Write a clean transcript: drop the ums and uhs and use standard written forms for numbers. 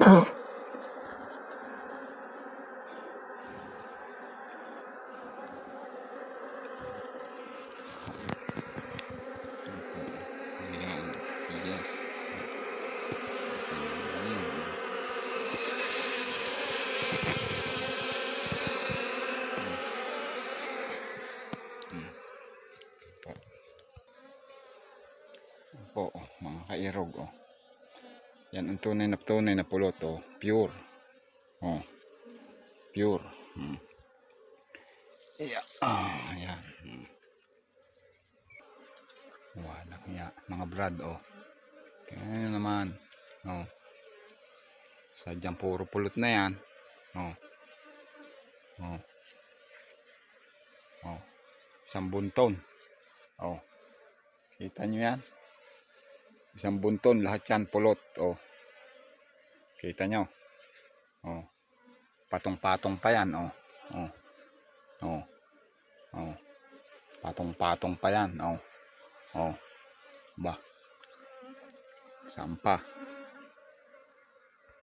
Ayan, yes. Po, mga kairog, oh. Yan ang tunay na pulot, oh. Pure. Oh. Pure. Yeah. Ayan. Wala kaya mga brad, oh. Kaya naman, oh. Sadyang puro pulot na yan. Oh. Oh. Oh. Isang bunton. Oh. Kita nyo yan? Isang bunton, lahat yan pulot, oh. Kita nyo? Oh. Patong-patong pa yan, oh. Oh. Oh. Oh. Patong-patong pa yan, oh. Oh. Ba. Sampa.